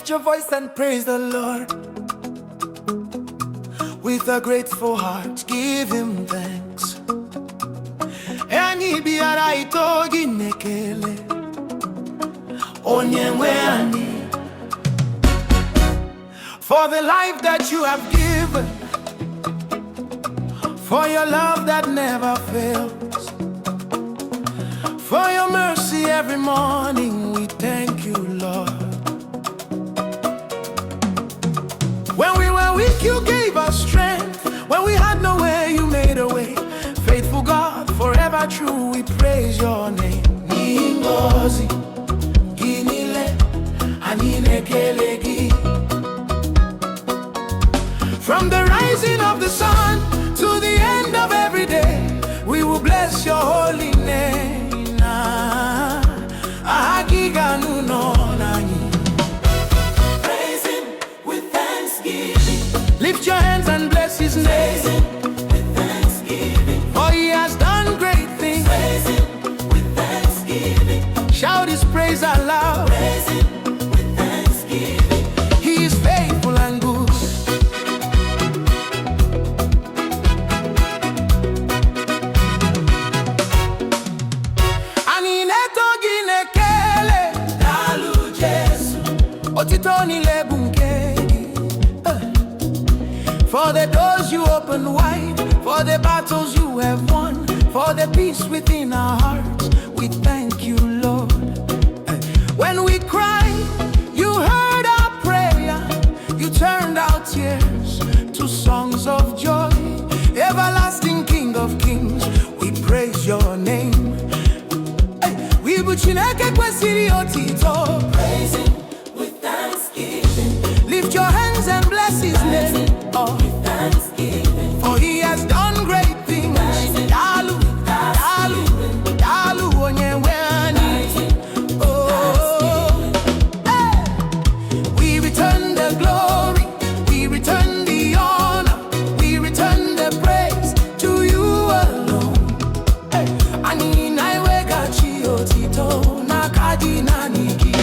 Lift your voice and praise the Lord. With a grateful heart, give him thanks. Enyi biara itogi nekele onye nwe ani, for the life that you have given, for your love that never fails, for your mercy every morning. We thank you, Lord. When we were weak, you gave us strength. When we had no way, you made a way. Faithful God, forever true, we praise your name. Ningozi, Ginile, Aninekelegi. From the rising of the sun to the end of every day, we will bless your holy name. Praise him with thanksgiving. Lift your hands and bless his name. Praise him with thanksgiving. For he has done great things. Praise him with thanksgiving. Shout his praise out loud. Praise him with thanksgiving. He is faithful and good. For the doors you open wide, for the battles you have won, for the peace within our hearts, we thank you, Lord. When we cried, you heard our prayer. You turned our tears to songs of joy. Everlasting King of Kings, we praise your name. Praise him with thanksgiving. Lift your hands and bless his name. With thanksgiving. For he has done great things. Dalu, dalu, dalu, onyeweani. Oh, hey. We return the glory, we return the honor, we return the praise to you alone. Ani naiwega chiotito nakadi naniki.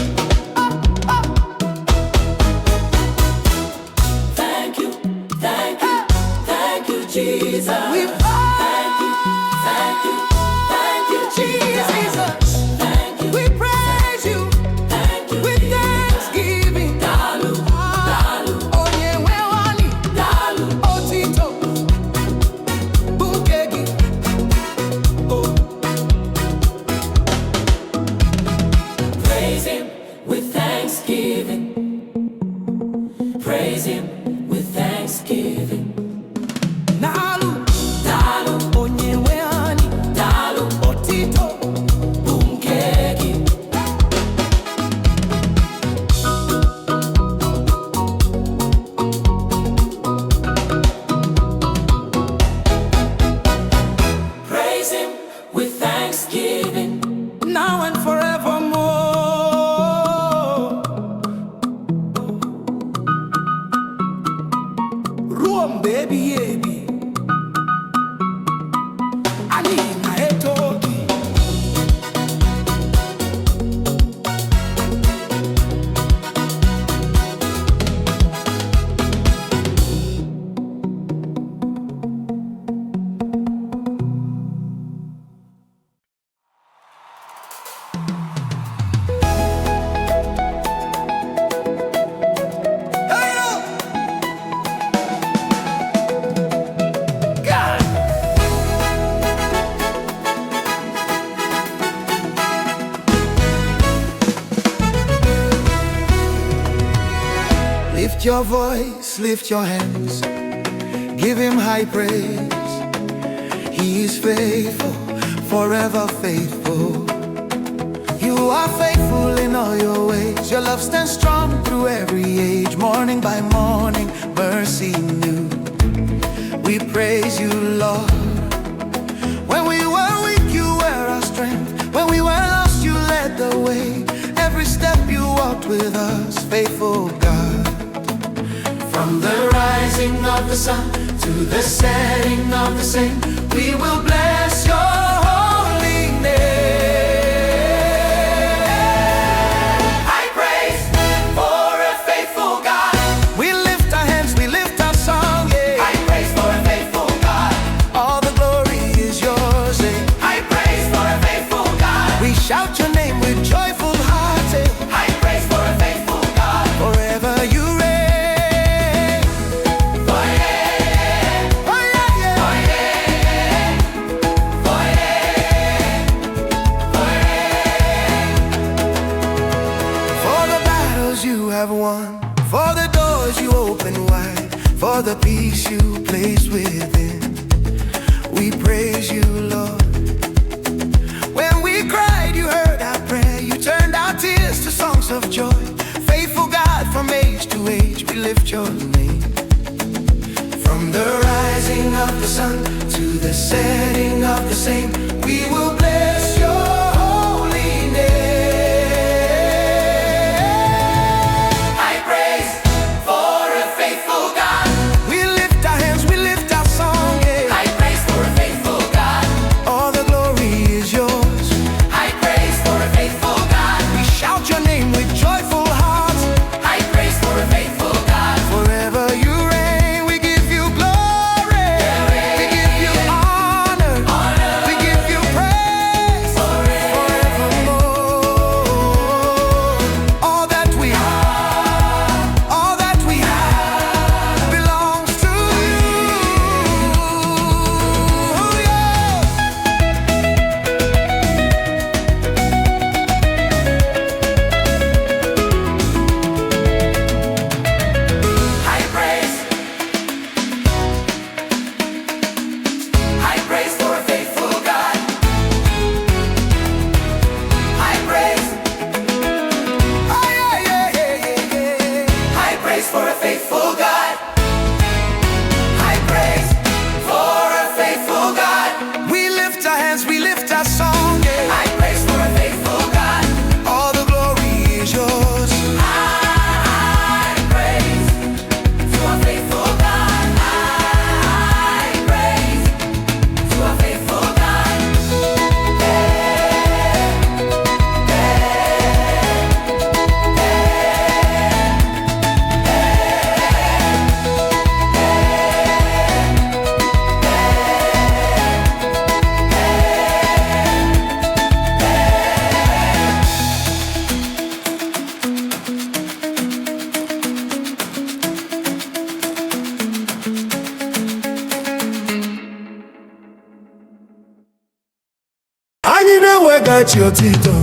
Jesus, we thank you, Jesus. Thank you, we praise you, with thanksgiving. Dalu, dalu, onyeweani, dalu, otito, bukegi, oh. Praise him with thanksgiving. Praise him with thanksgiving. Dalu, dalu, onyeweani, dalu, otito, bunkegi. Praise him with thanksgiving, now and forevermore. Ruom baby, baby. Lift your voice, lift your hands, give him high praise. He is faithful, forever faithful. You are faithful in all your ways. Your love stands strong through every age. Morning by morning, mercy new. We praise you, Lord. When we were weak, you were our strength. When we were lost, you led the way. Every step you walked with us, faithful God. From the rising of the sun to the setting of the same, we will bless your holy name. I praise for a faithful peace you place within. We praise you, Lord. When we cried, you heard our prayer. You turned our tears to songs of joy. Faithful God, from age to age, we lift your name. From the rising of the sun to the setting of the same, we will bless your holy name. I praise for a faithful God. We lift our hands, we lift our song, yeah. I praise for a faithful God. All the glory is yours. I praise for a faithful God. We shout your name with joyful hearts. I praise for a faithful God. Forever you reign, we give you glory. We give you honor. We give you praise forevermore. All that we are, all that we have belongs to you. I praise for a faithful God. I praise. Oh, yeah, yeah, yeah, yeah, yeah. I praise for a faithful God. I praise for a faithful God. We lift our hands, we lift our song, yeah. I praise for a faithful God. All the glory is yours. I praise to a faithful God. I praise to a faithful God. Anyị na-eweghachi otito,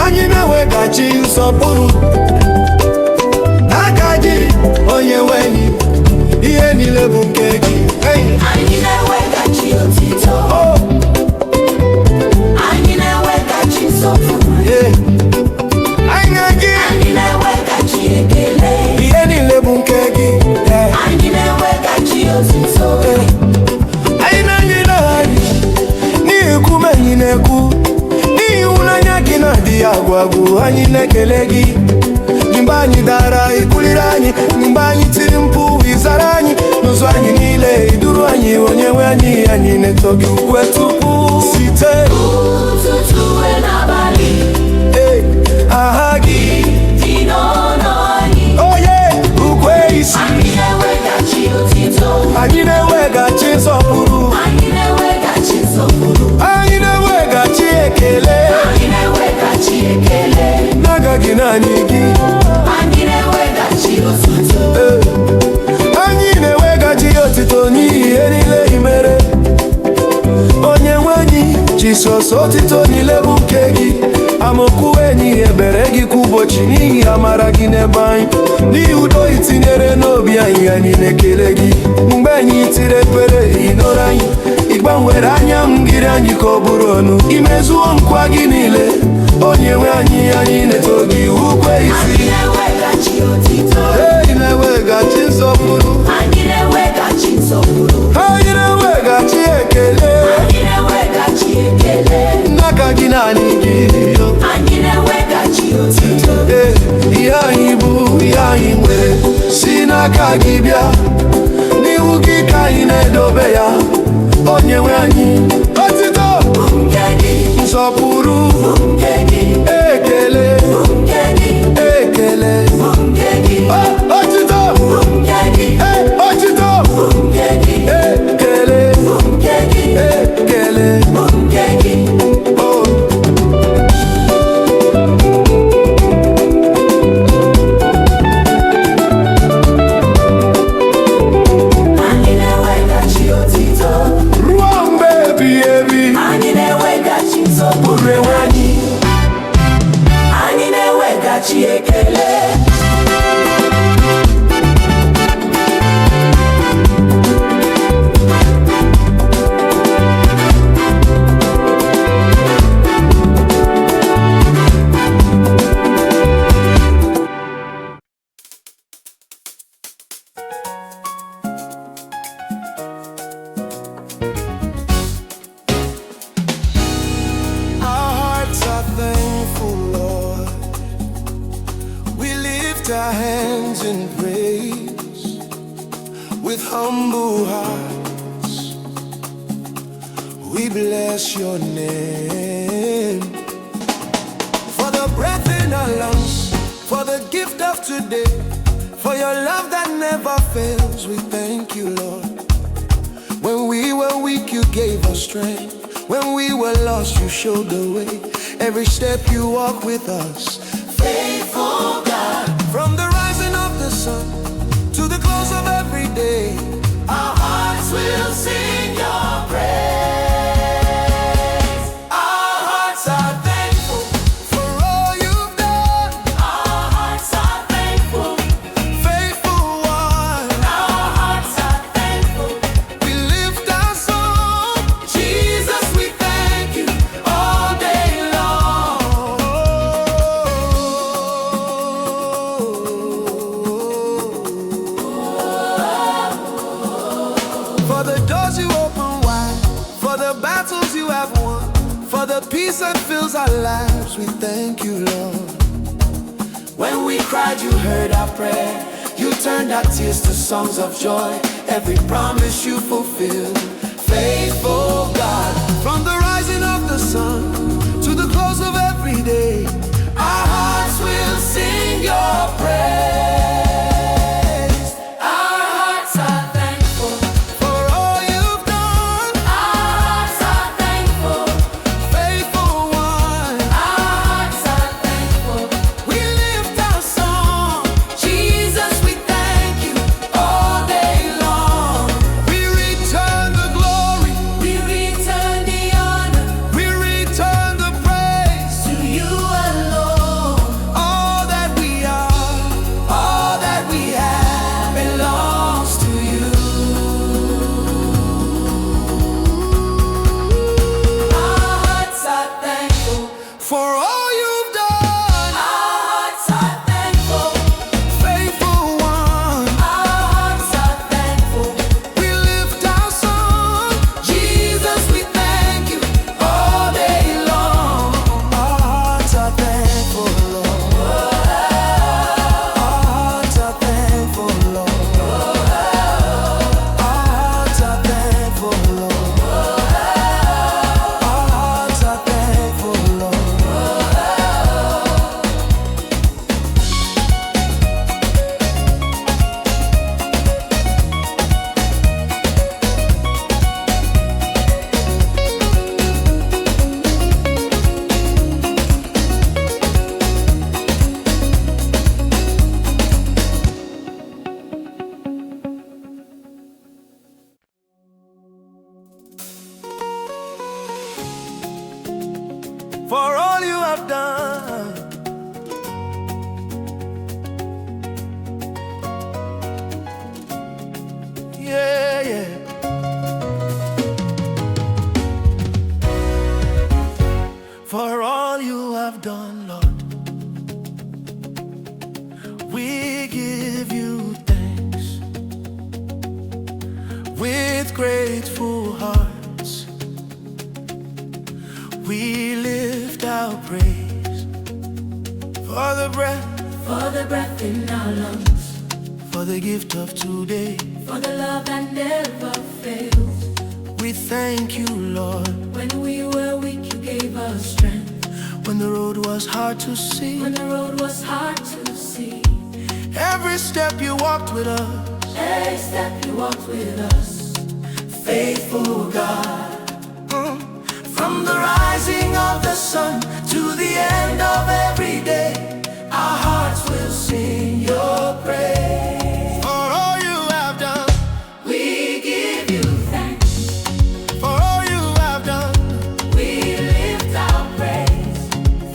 anyị na-eweghachi nsọpụrụ n'aka gị, onye nwe anyị, ihe niile bụ nke gị. Hey! Anyị na-eweghachi otito, Oh! anyị na-eweghachi nsọpụrụ, Yeah! Anyị na gị, anyị na-eweghachi ekele, ihe niile bụ nke gị. Yeah! anyị na-eweghachi otuto, Anyị na-anyị na-anyị n'ihi nkume anyị na-ekwu, n'ihi ịhụnanya gị na-adịghị agwụ agwụ. Anyị na-ekele gị mgbe anyị dara, ikuliri anyị mgbe anyị tiri mkpu, ịzara anyị n'ụzọ anyị niile, iduru anyị, onye nwe anyị. Anyị na-eto gị ukwe tupu site ụtụtụ n'abalị, aha gị, dị n'ọnụ anyị. onye ukwe isi. Anyị na-eweghachi otito, Anyị na-eweghachi nsọpụrụ, anyị na-eweghachi nsọpụrụ, anyị na-eweghachi ekele anyị na-eweghachi ekele, n'aka gị, naanị gị. anyị na-eweghachi otuto, Anyị na-eweghachi otito n'ihi ihe niile i mere, onye nwe anyị. Jisọs, otito niile bụ nke gị. Amokwu enyi ebere gị kwa ụbọchị n'ihi amara gị n'ebe anyị, n'ihi udo itinyere n'obi anyị. Anyị na-ekele gị mgbe anyị tiri ekpere, ịnọrọ anyị, ịgbanwere anya ngiri anyị ka ọ bụrụ ọnụ, imezuo nkwa gị niile, onye nwe anyị. Anyị na-eto gị ukwe isi. anyị na-eweghachi otito, Anyị na-eweghachi nsọpụrụ, anyị na-eweghachi nsọpụrụ, anyị na-eweghachi ekele anyị na-eweghachi ekele, n'aka gị, naanị gị. anyị na-eweghachi otito, Ihe anyị bụ, ihe anyị nwere, si n'aka gị bịa, n'ihu gị ka anyị na-edobe ya, onye nwe anyị. Otito, nke gị, nsọpụrụ, nke gị, ekele, nke gị, ekele. nke gị, Otito, nke gị, otito, nke gị, ekele, nke gị, ekele. nke gị. Oh. in praise with humble hearts. We bless your name for the breath in our lungs, for the gift of today, for your love that never fails. We thank you, Lord. When we were weak, you gave us strength. When we were lost, you showed the way. Every step you walk with us, faithful God. From the rising of the sun to the close of every day, our hearts will sing your praise. Our hearts are thankful for all you've done. Our hearts are thankful. Faithful one. Our hearts are thankful. We lift our song. Jesus, we thank you all day long. For the doors you open wide, for the battles you have won, for the peace that fills our lives, we thank you, Lord. When we cried, you heard our prayer. You turned our tears to songs of joy. Every promise you fulfilled, faithful God. From the rising of the sun to the close of every day, Our hearts will sing your praise. Our hearts are thankful. for all you've done, Our hearts are thankful. faithful one. Our hearts are thankful. We lift our song. Jesus, we thank you all day long. We return the glory, We return the honor we return the praise. to you alone. All that we are, All that we have belongs to you. Our hearts are thankful. for all you've done, Our hearts are thankful. faithful one. Our hearts are thankful. We lift our song. Jesus, we thank you all day long. Our hearts are thankful, Lord. Our hearts are thankful, Lord. Our hearts are thankful, Lord. Our hearts are thankful, Lord. For all you have done, yeah, yeah. For all you have done, Lord, we give you thanks with grateful hearts. We lift our praise for the breath, For the breath in our lungs, for the gift of today. for the love that never fails. We thank you, Lord, When we were weak, you gave us strength. when the road was hard to see. When the road was hard to see, Every step you walked with us, every step you walked with us, faithful God. from the rising of the sun to the end of every day, Our hearts will sing your praise. for all you have done, We give you thanks. for all you have done, We lift our praise.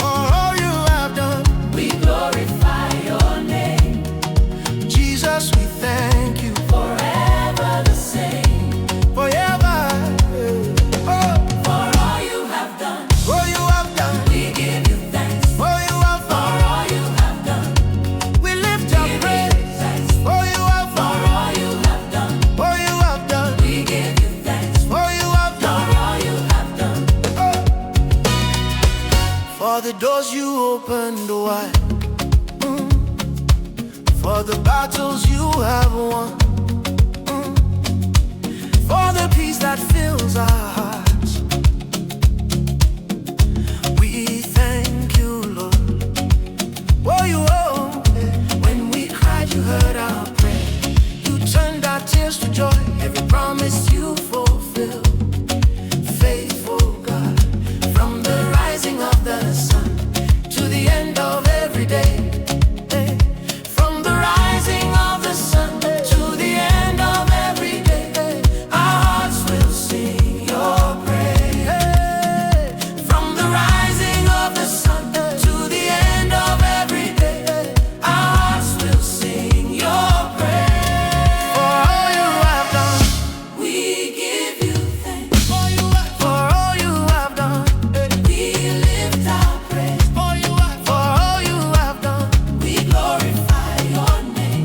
for all you have done. We glorify your name. Jesus, we thank you Forever the same. forever. Oh, For all you have done, all you have done, we give you thanks. all you have For done. all you have done, We lift we our give praise. you thanks. All you have For done, all you have done, all you have done, we give you thanks. all you have For done. all you have done, For the doors you opened wide, for the battles you have won, for the peace that fills our hearts. We thank you, Lord. Oh, you owe. When we cried, you heard our prayer. You turned our tears to joy. Every promise you fulfill. Faithful God, from the rising of the sun to the end of every day. From the rising of the sun to the end of every day, our hearts will sing your praise. From the rising of the sun to the end of every day, our hearts will sing your praise. For all you have done, we give you thanks. For all you have done, we lift our praise. For all you have done, we glorify your name.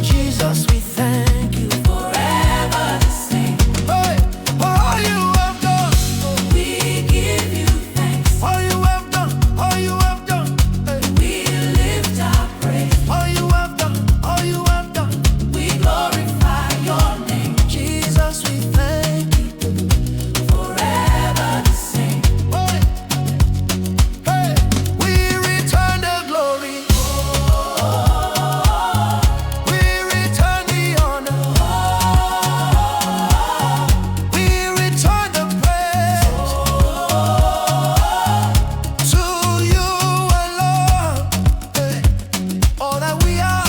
Jesus, we thank you. Forever the same. Hey, for all you have done, We give you thanks. all you have done, all you have done. Hey, We lift our praise. all you have done, all you have done. We glorify your name. Jesus, we thank you. Forever the same. Hey, hey, we return the glory. We return the honor. We return the praise to you alone. Hey, all that we are,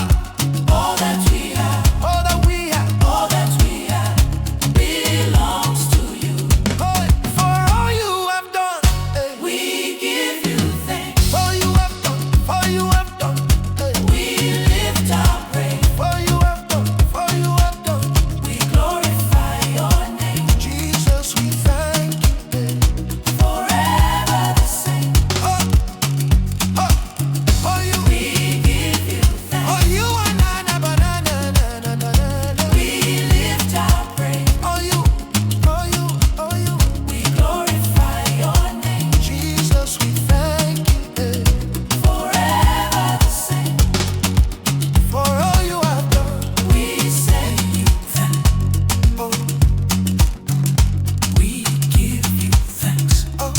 All that we have, all that we have. all that we have belongs to you. Hey, for all you have done. Hey, We give you thanks. for you have done, for you have done. Hey, We lift our praise. for you have done, for you have done. We glorify your name. Jesus, we thank you. Forever the same. Oh, oh, for you, We give you thanks. for you, banana, banana, na, na, na, na, na. We lift our praise. Oh, you, oh, you, oh, you. We glorify your name. Jesus, we thank you. Forever the same. For all you have done. We say you thanks. Oh, We give you thanks. oh,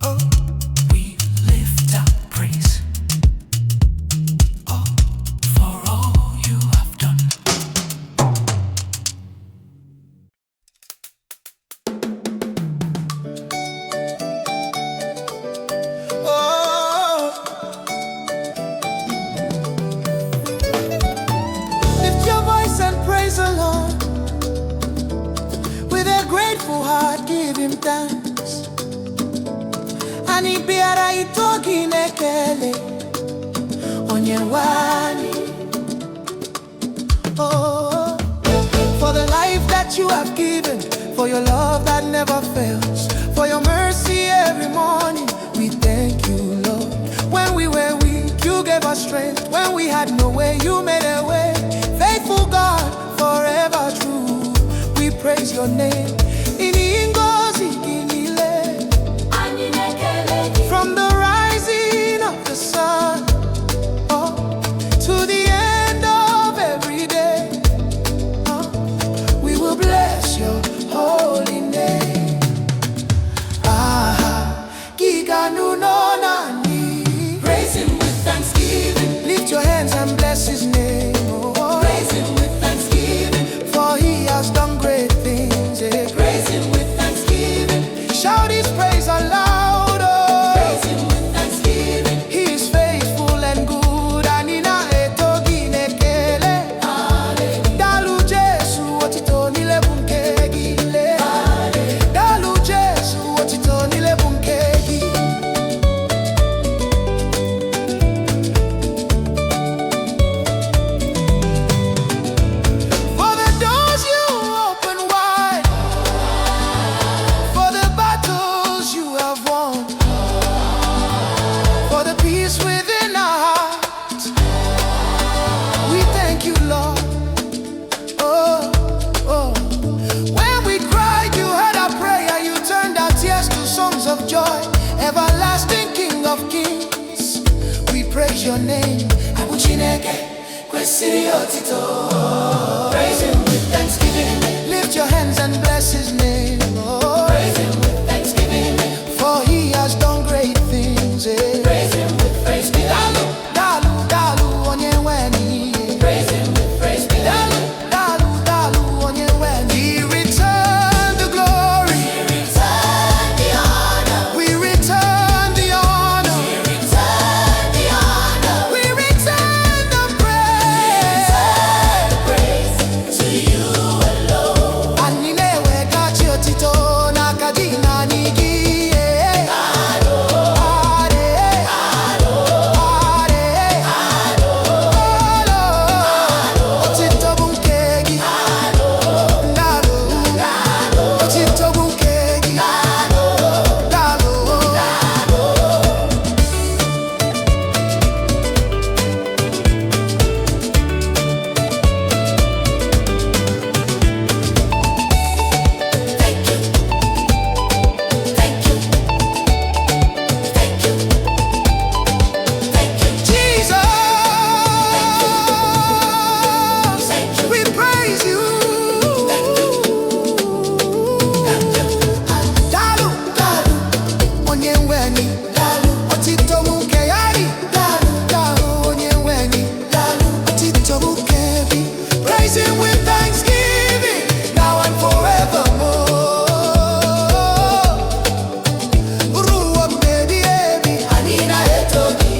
oh. We lift our praise. Oh, for all you have done. Oh, lift your voice and praise the Lord. With a grateful heart, give him thanks. Ani biara itogi nekele onyewani. Oh, for the life that you have given, for your love that never fails, for your mercy every morning. We thank you, Lord. When we were weak, you gave us strength. When we had no way, you made a way. Faithful God, forever true. We praise your name. Ini ngozi kinile. From the rising of the sun, oh, to the end of every day, oh, we will bless your holy name. Ah, Giganu no nani. Praise him with thanksgiving. Lift your hands and bless his name. Oh, Praise him with thanksgiving. for he has done great things. Eh. city otito. Praise him with thanksgiving. Lift your hands and bless his name. Oh, Praise him with thanksgiving. for he has done great things. Praise him with praise be dalu. Dalu, dalu, onye weni. Praise him with praise be dalu. Dalu, dalu, onye weni. He returned the glory. Return the honor. We return the honor. Return the honor. We return the praise. Return the praise to you alone. Anilewe kachi otito na kajina nigi. Are, otito bunkegi. Dalu, otito bunkegi. Dalu. Thank you. Thank you. Thank you. Thank you. Jesus, Thank you. we praise you. Dalu, dalu, onye weni. Otito bunkeyari. Dalu, onye weni. Otito bunkebi. Praise him with thanksgiving, now and forevermore. Ruwa baby, baby. Anina etogi.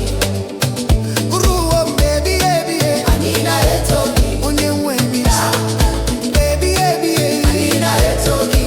Ruwa baby, baby. Anina etogi. Onye weni. Baby, baby. Anina etogi.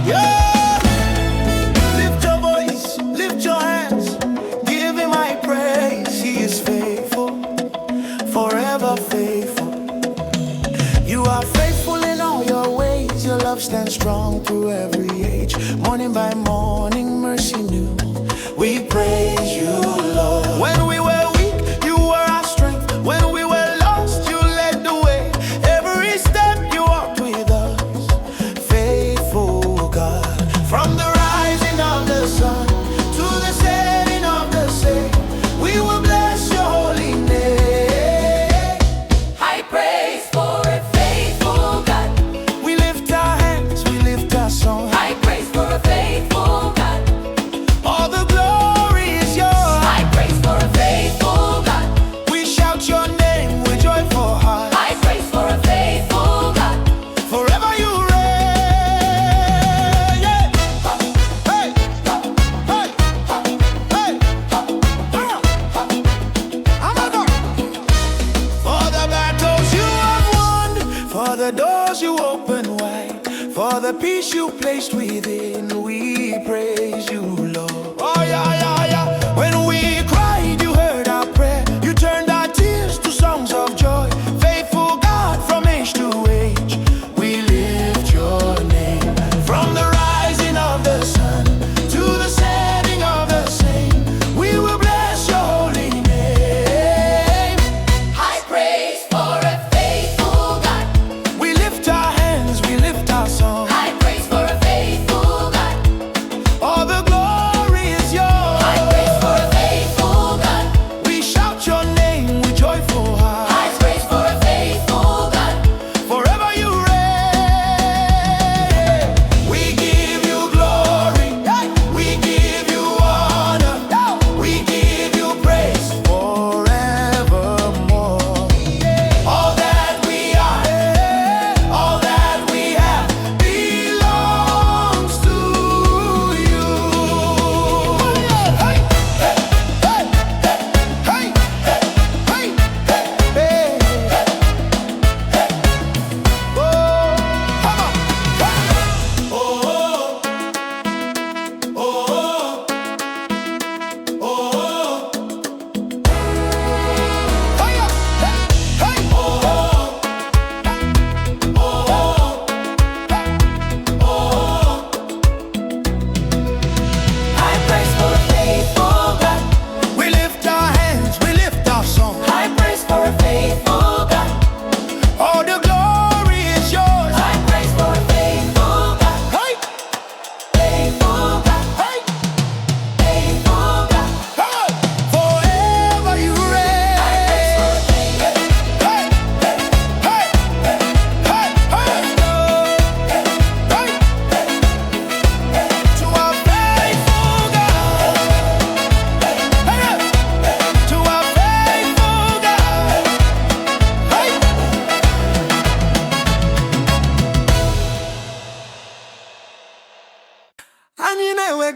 Yeah! Lift your voice, lift your hands, give him my praise. He is faithful, forever faithful. You are faithful in all your ways. Your love stands strong through every age. Morning by morning, mercy new. We praise you, Lord. When we were weak, you were our strength. When we were lost, you led the way. Every step you walked with us. Faithful God. From the rising of the sun to the setting of the same, we will bless your holy name. High praise for a faithful God. We lift our hands, we lift our song. High praise for a faithful God. All the glory is yours. High praise for a faithful God. We shout your name with joyful heart. High praise for a faithful God. Forever you reign. Yeah. Hey. Hey. Hey. I'm a God. For the battles you have won, for the doors you open wide, for the peace you placed within, we praise you, Lord. Oh yeah, yeah, yeah. When we cried, you heard our prayer. You turned our tears to songs of joy. Faithful God, from age to age, we lift your name. From the rising of the sun to the setting of the same, we will bless your holy name. High praise for a faithful God. We lift our hands, we lift our song. High praise for a faithful God. All the glory is yours. High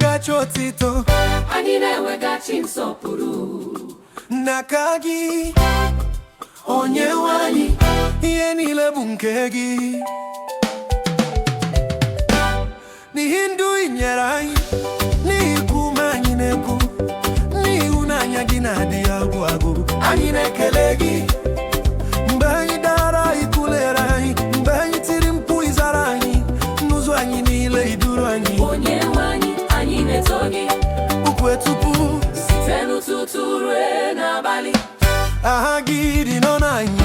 na-eweghachi otito, anyị na-eweghachi nsọpụrụ n'aka gị, Onyenwe anyị. ihe niile bụ nke gị. N'ihi ndụ ị nyere anyị, n'ihi ka ume anyị na-eku, n'ihi ịhụnanya gị na-adịghị agwụ agwụ, anyị na-ekele gị. Mgbe anyị dara, ị kụlere anyị, mgbe anyị tiri mkpu, ị zara anyị, n'ụzọ anyị niile ị duru anyị. Onyenwe anyị, anyị na-eto gị Ukwe tupu site n'ụtụtụ ruo n'abalị, aha gị dị n'ọnụ anyị.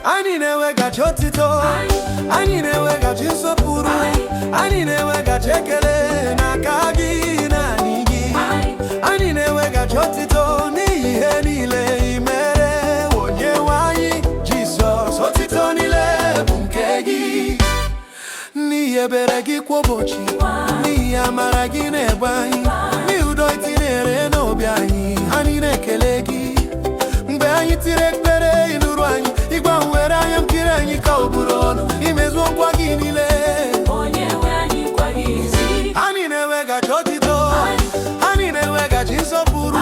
Anyị na-eweghachi otito, anyị na-eweghachi nsọpụrụ, anyị na-eweghachi ekele n'aka gị, naanị gị. Anyị na-eweghachi otito n'ihi ihe niile ị mere, Onyenwe anyị Jizọs. Otito niile bụ nke gị, n'ihi ebere gị kwa ụbọchị, n'ihi amara gị na-ebu anyị, n'ihi udo ị tinyere n'obi anyị. Anyị na-ekele gị. Mgbe anyị tiri ekpere, ị nụrụ anyị, ị gbanwere anya nkiri anyị ka ọ bụrụ ọnụ, imezu nkwa gị niile. Onyenwe anyị kwa gị ezi. Anyị na-eweghachi otito, anyị na-eweghachi nsọpụrụ,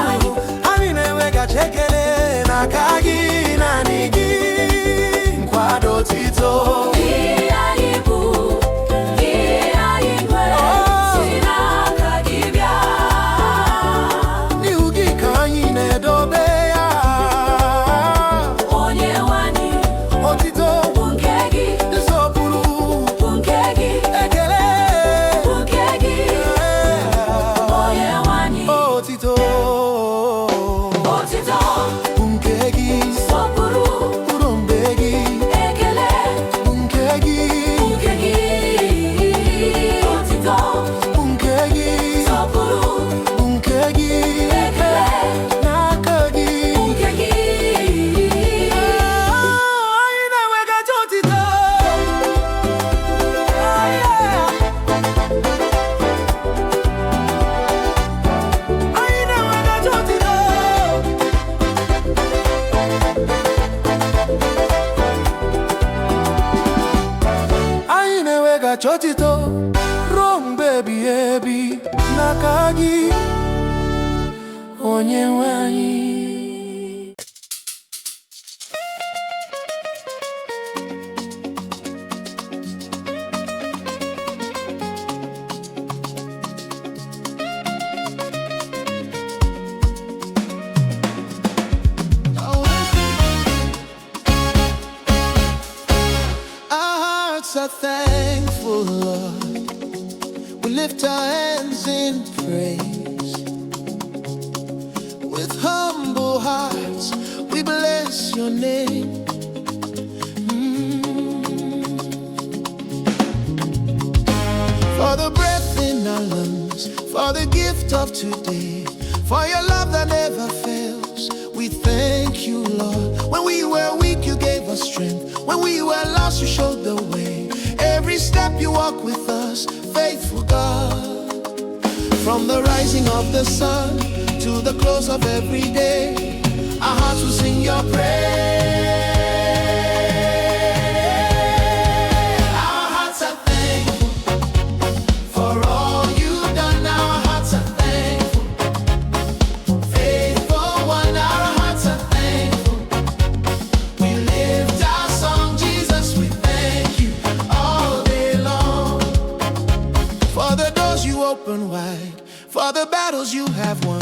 anyị na-eweghachi ekele n'aka gị, naanị gị. Nkwado otito, Ihe anyị bụ, ihe anyị nwere, si n'aka gị bịa. n'ihu gị ka anyị na-edobe ya. Onyenwe anyị Otito, bụ nke gị, nsọpụrụ, bụ nke gị, ekele, bụ nke gị. Onyenwe anyị, otito, otito, bụ nke gị, nsọpụrụ, ruo mgbe gị, ekele, bụ nke gị, bụ nke gị. Otito, bụ nke gị, nsọpụrụ, bụ nke gị, ekele, n'aka gị. bụ nke gị. Anyị na-eweghachi otito. Anyị na-eweghachi otito. Anyị na-eweghachi otito ruo mgbe ebighị ebi, n'aka gị, Onyenwe anyị. Our hearts are thankful, Lord. We lift our hands in praise. With humble hearts, we bless your name. For the breath in our lungs, for the gift of today, for your love that never fails. We thank you, Lord. When we were weak, you gave us strength. When we were lost, you showed the way. Every step you walk with us, faithful God. From the rising of the sun to the close of every day, our hearts will sing your praise. Our hearts are thankful for all you've done. Our hearts are thankful. Faithful one, our hearts are thankful. We lift our song, Jesus, we thank you all day long. For the doors you open wide, for the battles you have won,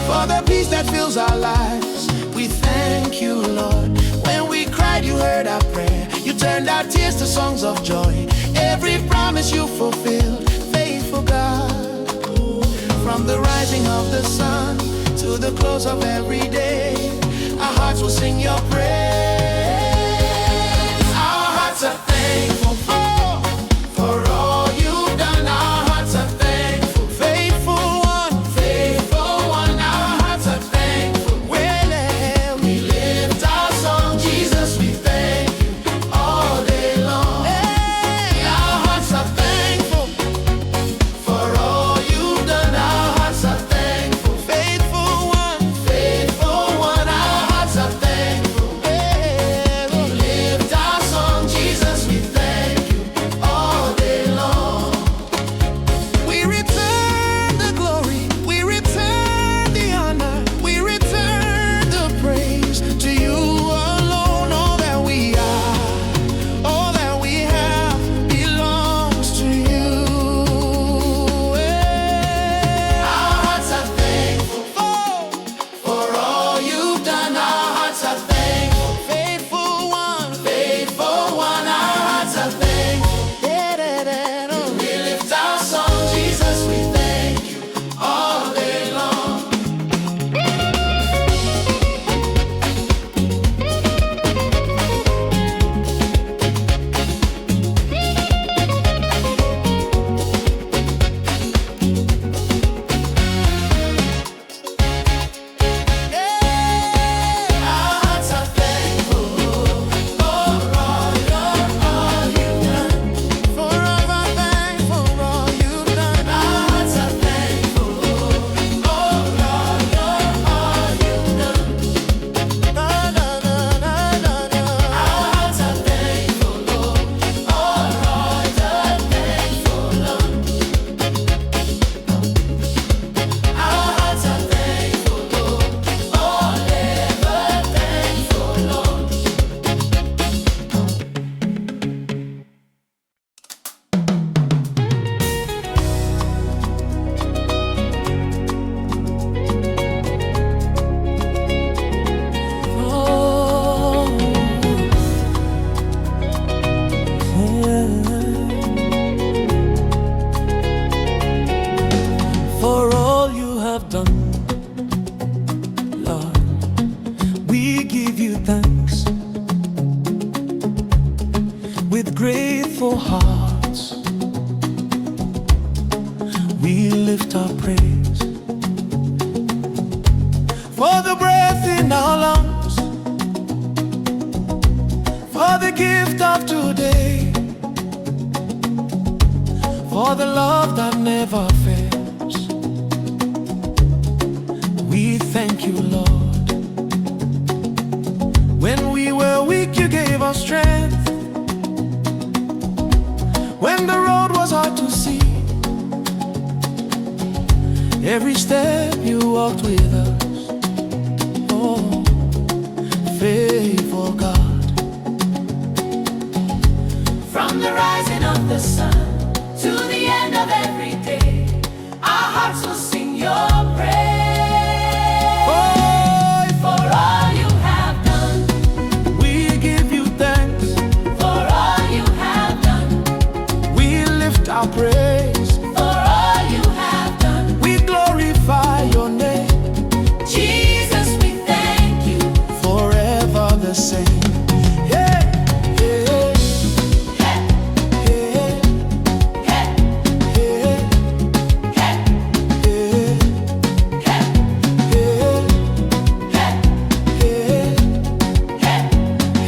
for the peace that fills our lives. We thank you, Lord. When we cried, you heard our prayer. You turned our tears to songs of joy. Every promise you fulfilled, faithful God. From the rising of the sun to the close of every day, our hearts will sing your praise. Our hearts are thankful for all you've done. Our hearts are thankful. Faithful one, our hearts are thankful. We lift our song, Jesus, we thank you all day long. Our hearts are thankful for all you've done. Our hearts are thankful. Faithful one, our hearts are thankful. gift of today, for the love that never fails. We thank you, Lord. When we were weak, you gave us strength. When the road was hard to see, every step you walked with us. Oh, faithful God. From the rising of the sun to the end of every day, our hearts will sing your praise. Oh, For all you have done, we give you thanks. for all you have done, We lift our praise. for all you have done. We glorify your name, Jesus, we thank you. forever the same. Yeah, yeah, Hey, yeah, hey, yeah, hey, yeah, hey, yeah, hey, yeah, hey.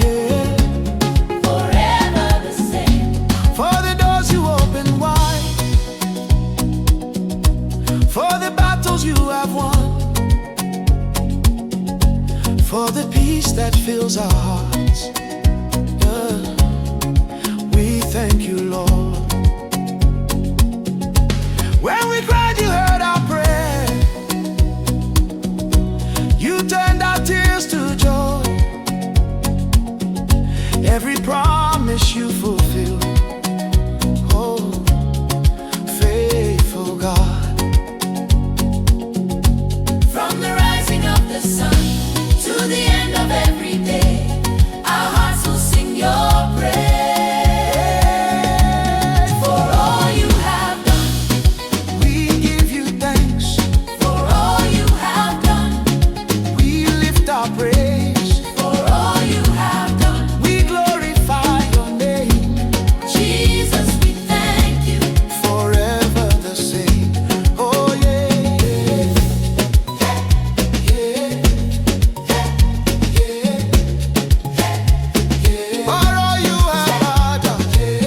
yeah. Forever the same. For the doors you open wide, for the battles you have won, for the peace that fills our hearts. Yeah. We thank you, Lord. When we cried, you heard our prayer. You turned our tears to joy. Every promise you fulfilled. Oh, faithful God. From the rising of the sun to the end of every day, our hearts will sing your praise. For all you have done, We give you thanks. for all you have done, We lift our praise. for all you have done. We glorify your name, Jesus, we thank you. forever the same. Oh yeah, yeah, yeah, yeah, yeah. For all you have done,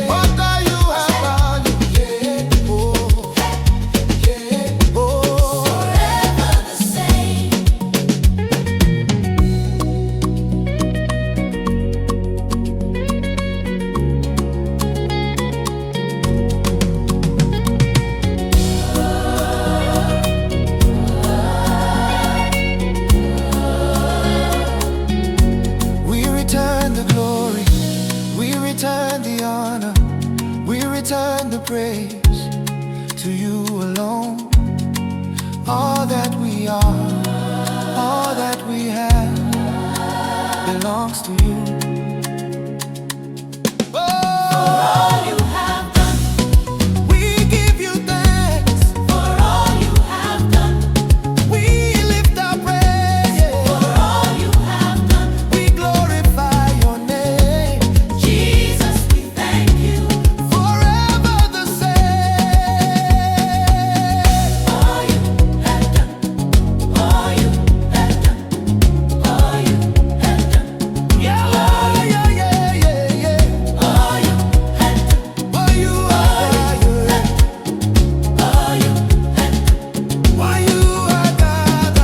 what all you have done, yeah. Oh, yeah, oh. Forever the same. We return the glory, we return the honor, we return the praise to you alone. All that we are, all that we have belongs to you. All you have done, We give you thanks, for all you have done, we lift our praise, for all you have done. we glorify your name, Jesus, we thank you. forever the same. All you have done, all you have done, all you have done, Yeah, yeah, yeah, yeah, yeah. all you have done, Why you are God? all you have done, Why you are God?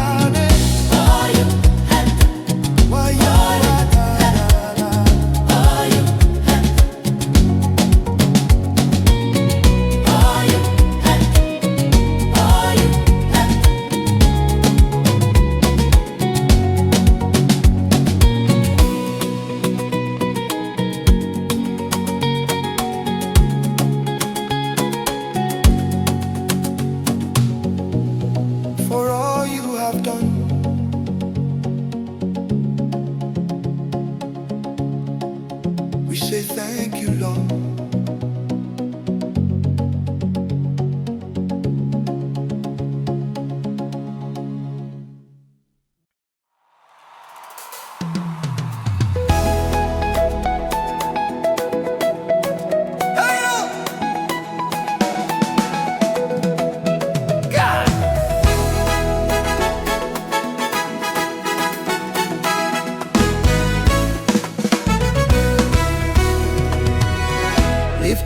all you have done, Why you are God? all you have done, all you have done, all you have done. For all you have done, we say thank you, Lord.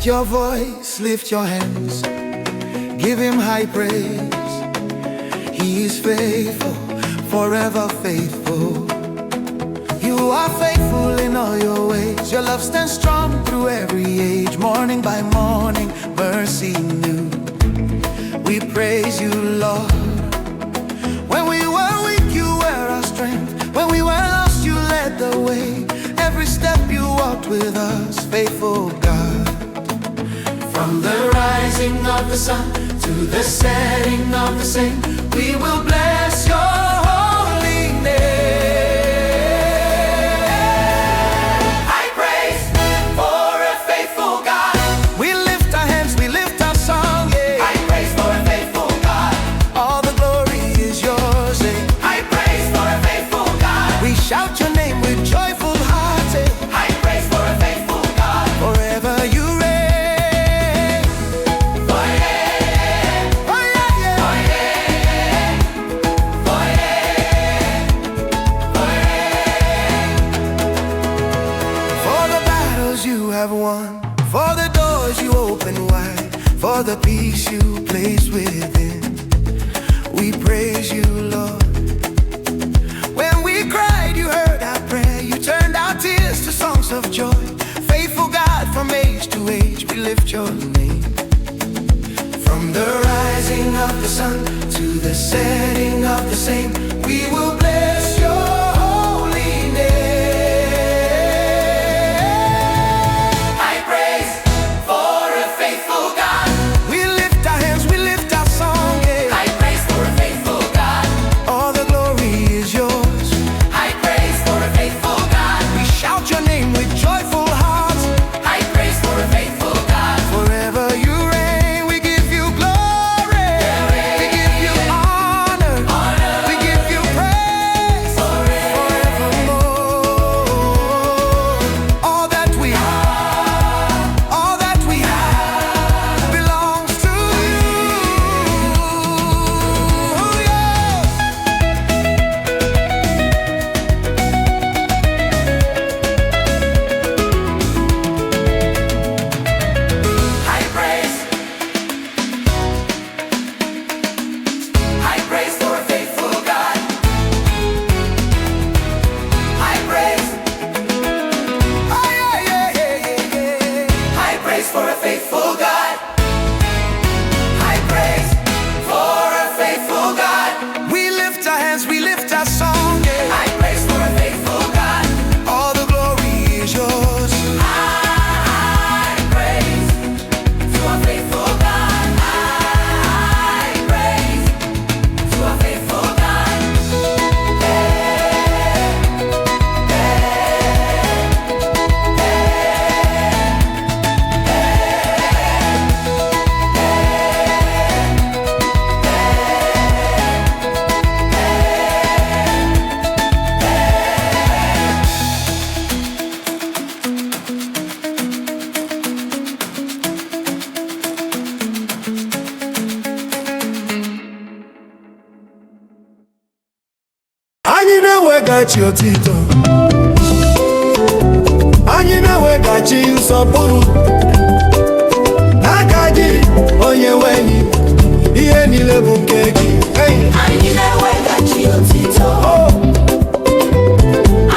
Lift your voice, lift your hands, give him high praise. He is faithful, forever faithful. You are faithful in all your ways. Your love stands strong through every age. Morning by morning, mercy new. We praise you, Lord. When we were weak, you were our strength. When we were lost, you led the way. Every step you walked with us, faithful God. From the rising of the sun to the setting of the same, we will bless your holy name. High praise for a faithful God. We lift our hands, we lift our song, yeah. High praise for a faithful God. All the glory is yours, eh? High praise for a faithful God. We shout your name with joyful hearts, eh? High praise for a faithful God. Forever you reign. For the doors you open wide, for the peace you place within, we praise you, Lord. When we cried, you heard our prayer. You turned our tears to songs of joy. Faithful God, from age to age, we lift your name. From the rising of the sun to the setting of the same, we will bless your holy name. Anyị otito, anyị na-ewegachi nsọpụrụ n'aka gị, onye nwe anyị, ihe niile bụ nke gị. Anyị na-ewegachi otito,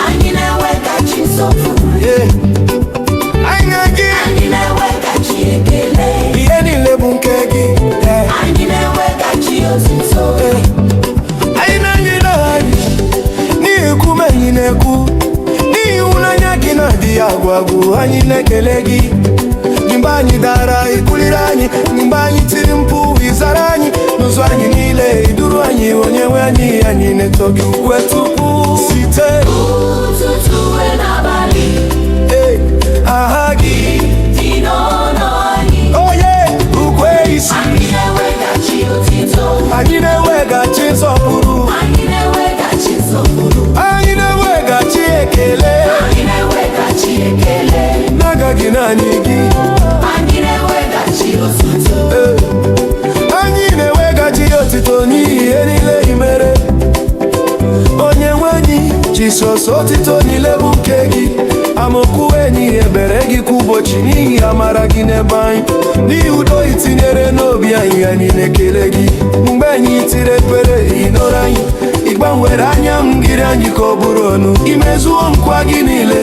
anyị na-ewegachi nsọpụrụ, anyị na-ewegachi ekele, ihe niile bụ nke gị. Anyị na-ewegachi otito, anyị na-anyị n'ihi na-ekwu n'ihi ịhụnanya gị na-adịghị agwụ agwụ. Anyị na-ekele gị mgbe anyị dara, ikuliri anyị mgbe anyị tiri mkpu, ịzara anyị n'ụzọ anyị niile, iduru anyị, onye nwe anyị. Anyị na-eto gị ukwe tupu site ụtụtụ n'abalị, aha gị dị n'ọnụ anyị. Onye ukwe isi, anyị na-ewegachi otito, anyị na-ewegachi nsọpụrụ, anyị na-ewegachi nsọpụrụ, anyị na-ewegachi ekele, anyị na-ewegachi ekele n'agaghị naanị gị. Anyị na-ewegachi otito, anyị na-ewegachi otito n'ihi ihe niile i mere. Onye nwe anyị Jisọs, otito niile bụ nke gị. Amaokwu enyi ebere gị gị kwa ụbọchị n'ihi amara gị n'ebe anyị, n'ihi udo itinyere n'obi anyị, anyị na-ekele gị. Mgbe anyị tiri ekpere ịnọrọ anyị, ịgbanwere anya ngiri anyị ka ọ bụrụ ọnụ, imezuo nkwa gị niile.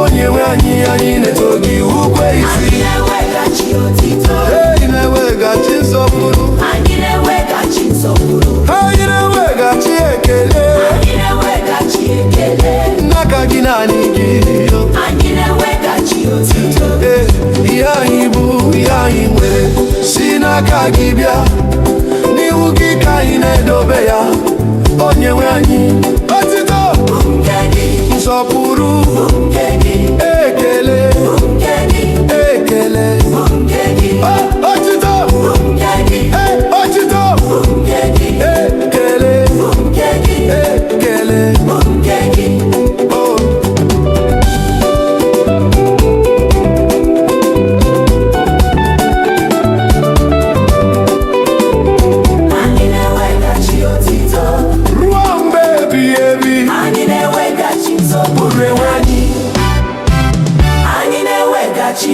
Onye nwe anyị, anyị na-eto gị ukwe isi. Anyị na-eweghachi otito, Ị na-eweghachi nsọpụrụ, anyị na-eweghachi nsọpụrụ, anyị na-eweghachi ekele anyị na-eweghachi ekele, n'aka gị naanị gị. anyị na-eweghachi otito. Ihe anyị bụ, ihe anyị nwere si n'aka gị bịa, n'ihu gị ka anyị na-edobe ya. Onye nwe anyị, otito Bụ nke gị, nsọpụrụ bụ nke gị, ekele bụ nke gị, ekele bụ nke gị, otito bụ nke gị, otito bụ nke gị, ekele bụ nke gị, ekele bụ nke gị. oh. Anyị na-eweghachi otito, Ruo mgbe ebighị ebi, anyị na-eweghachi nsọpụrụ enwe anyị anyị na-eweghachi